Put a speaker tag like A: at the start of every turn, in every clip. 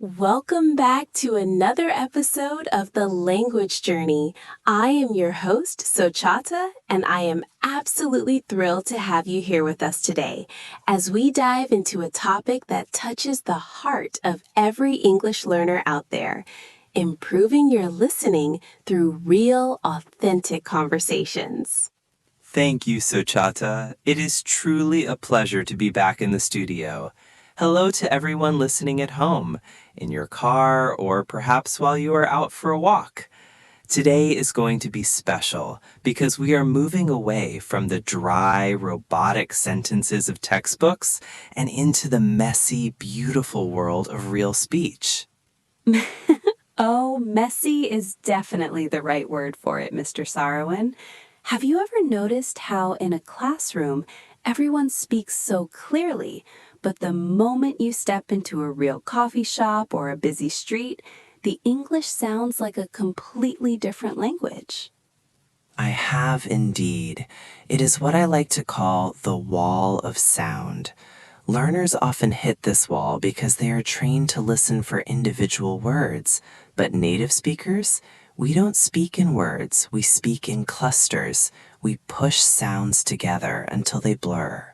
A: Welcome back to another episode of The Language Journey. I am your host, Sochata, and I am absolutely thrilled to have you here with us today as we dive into a topic that touches the heart of every English learner out there, improving your listening through real, authentic conversations.
B: Thank you, Sochata. It is truly a pleasure to be back in the studio. Hello to everyone listening at home, in your car, or perhaps while you are out for a walk. Today is going to be special because we are moving away from the dry, robotic sentences of textbooks and into the messy, beautiful world of real speech.
A: Oh, messy is definitely the right word for it, Mr. Sarwin. Have you ever noticed how in a classroom, everyone speaks so clearly, but the moment you step into a real coffee shop or a busy street, the English sounds like a completely different language?
B: I have indeed. It is what I like to call the wall of sound. Learners often hit this wall because they are trained to listen for individual words, but native speakers, we don't speak in words, we speak in clusters. We push sounds together until they blur.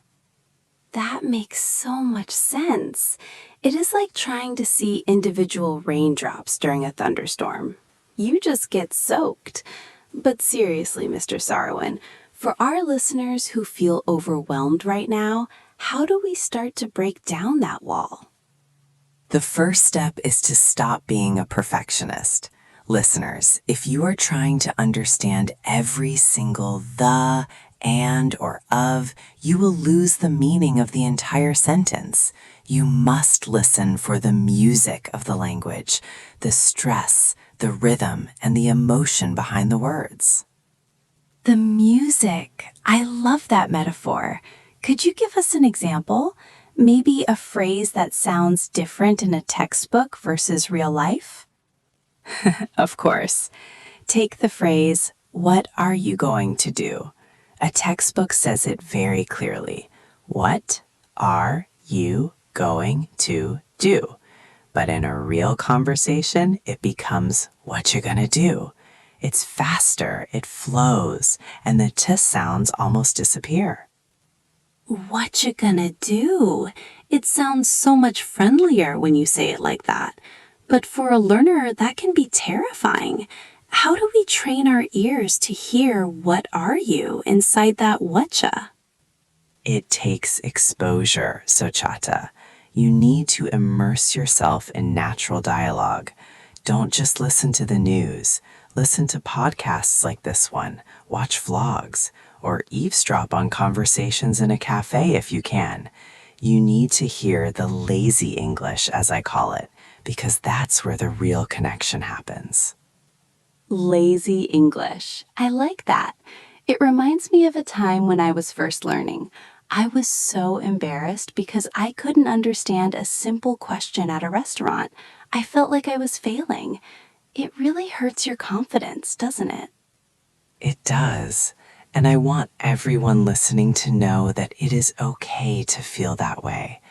A: That makes so much sense. It is like trying to see individual raindrops during a thunderstorm. You just get soaked. But seriously, Mr. Sarwin, for our listeners who feel overwhelmed right now, how do we start to break down that wall?
B: The first step is to stop being a perfectionist. Listeners, if you are trying to understand every single the, and, or of, you will lose the meaning of the entire sentence. You must listen for the music of the language, the stress, the rhythm, and the emotion behind the words.
A: The music. I love that metaphor. Could you give us an example? Maybe a phrase that sounds different in a textbook versus real life? Of course. Take the phrase, "What are you going to do?" A textbook says it very clearly. What are you going to do? But in a real conversation, it becomes what you're going to do. It's faster, it flows, and the t sounds almost disappear. What you gonna do? It sounds so much friendlier when you say it like that. But for a learner, that can be terrifying. How do we train our ears to hear "what are you" inside that whatcha? It takes exposure, Sochata. You need to immerse yourself in natural dialogue. Don't just listen to the news. Listen to podcasts like this one, watch vlogs, or eavesdrop on conversations in a cafe if you can. You need to hear the lazy English, as I call it, because that's where the real connection happens. Lazy English. I like that. It reminds me of a time when I was first learning. I was so embarrassed because I couldn't understand a simple question at a restaurant. I felt like I was failing. It really hurts your confidence, doesn't it? It does. And I want everyone listening to know that it is okay to feel that way.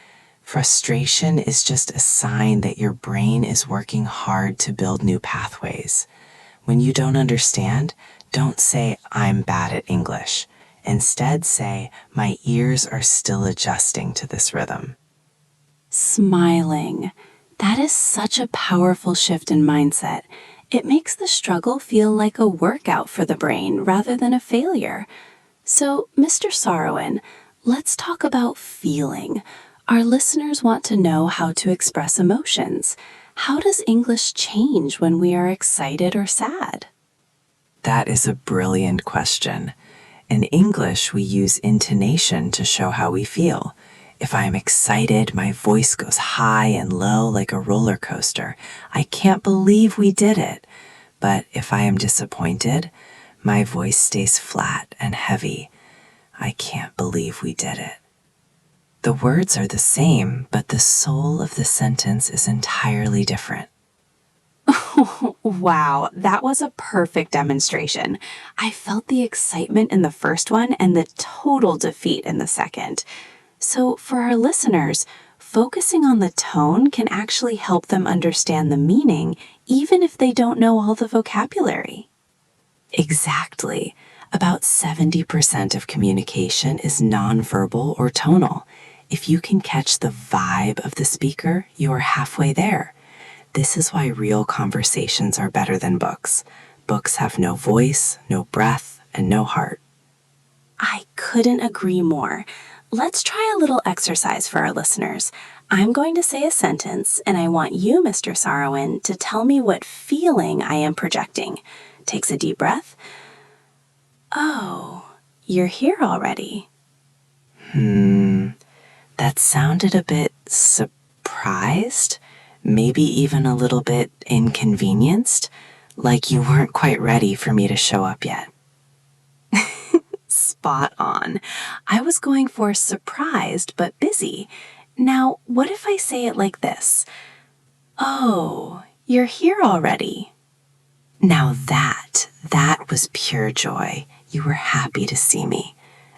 A: Frustration is just a sign that your brain is working hard to build new pathways. When you don't understand, don't say, "I'm bad at English." Instead, say, "My ears are still adjusting to this rhythm." Smiling. That is such a powerful shift in mindset. It makes the struggle feel like a workout for the brain rather than a failure. So, Mr. Sarwin, let's talk about feeling. Our listeners want to know how to express emotions. How does English change when we are excited or sad? That is a brilliant question. In English, we use intonation to show how we feel. If I am excited, my voice goes high and low like a roller coaster. I can't believe we did it. But if I am disappointed, my voice stays flat and heavy. I can't believe we did it. The words are the same, but the soul of the sentence is entirely different. Wow, that was a perfect demonstration. I felt the excitement in the first one and the total defeat in the second. So for our listeners, focusing on the tone can actually help them understand the meaning, even if they don't know all the vocabulary. Exactly. About 70% of communication is nonverbal or tonal. If you can catch the vibe of the speaker, you are halfway there. This is why real conversations are better than books. Books have no voice, no breath, and no heart. I couldn't agree more. Let's try a little exercise for our listeners. I'm going to say a sentence, and I want you, Mr. Sarowin, to tell me what feeling I am projecting. Takes a deep breath. Oh, you're here already. That sounded a bit surprised, maybe even a little bit inconvenienced, like you weren't quite ready for me to show up yet. Spot on. I was going for surprised but busy. Now, what if I say it like this? Oh, you're here already. Now that was pure joy. You were happy to see me.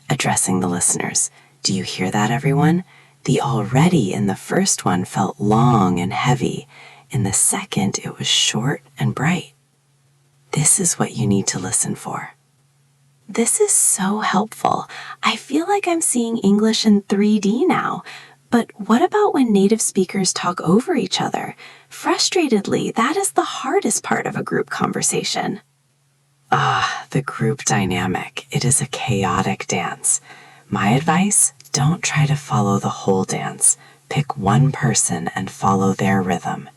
A: Addressing the listeners. Do you hear that, everyone? The already in the first one felt long and heavy. In the second, it was short and bright. This is what you need to listen for. This is so helpful. I feel like I'm seeing English in 3D now. But what about when native speakers talk over each other? Frustratedly, that is the hardest part of a group conversation. The group dynamic. It is a chaotic dance. My advice, don't try to follow the whole dance. Pick one person and follow their rhythm.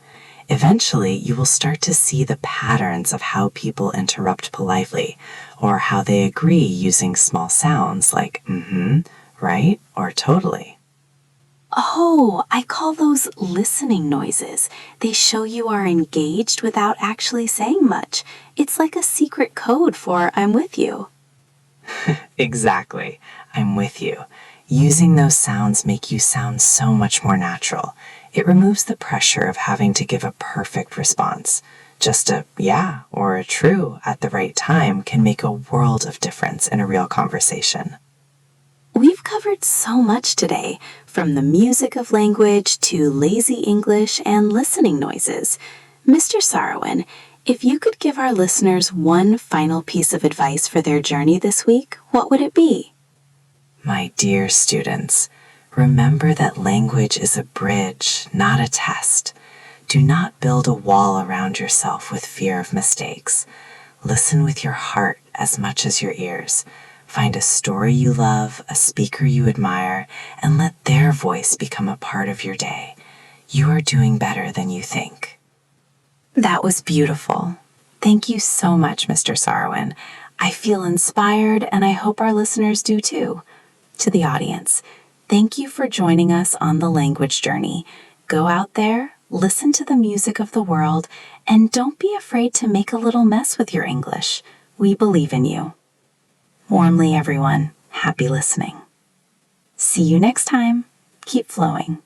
A: Eventually, you will start to see the patterns of how people interrupt politely, or how they agree using small sounds like right, or totally. Oh, I call those listening noises. They show you are engaged without actually saying much. It's like a secret code for I'm with you. Exactly. I'm with you. Using those sounds make you sound so much more natural. It removes the pressure of having to give a perfect response. Just a yeah or a true at the right time can make a world of difference in a real conversation. We've covered so much today, from the music of language to lazy English and listening noises. Mr. Sarowin, if you could give our listeners one final piece of advice for their journey this week, what would it be? My dear students, remember that language is a bridge, not a test. Do not build a wall around yourself with fear of mistakes. Listen with your heart as much as your ears. Find a story you love, a speaker you admire, and let their voice become a part of your day. You are doing better than you think. That was beautiful. Thank you so much, Mr. Sarowin. I feel inspired, and I hope our listeners do too. To the audience, thank you for joining us on the language journey. Go out there, listen to the music of the world, and don't be afraid to make a little mess with your English. We believe in you. Warmly, everyone. Happy listening. See you next time. Keep flowing.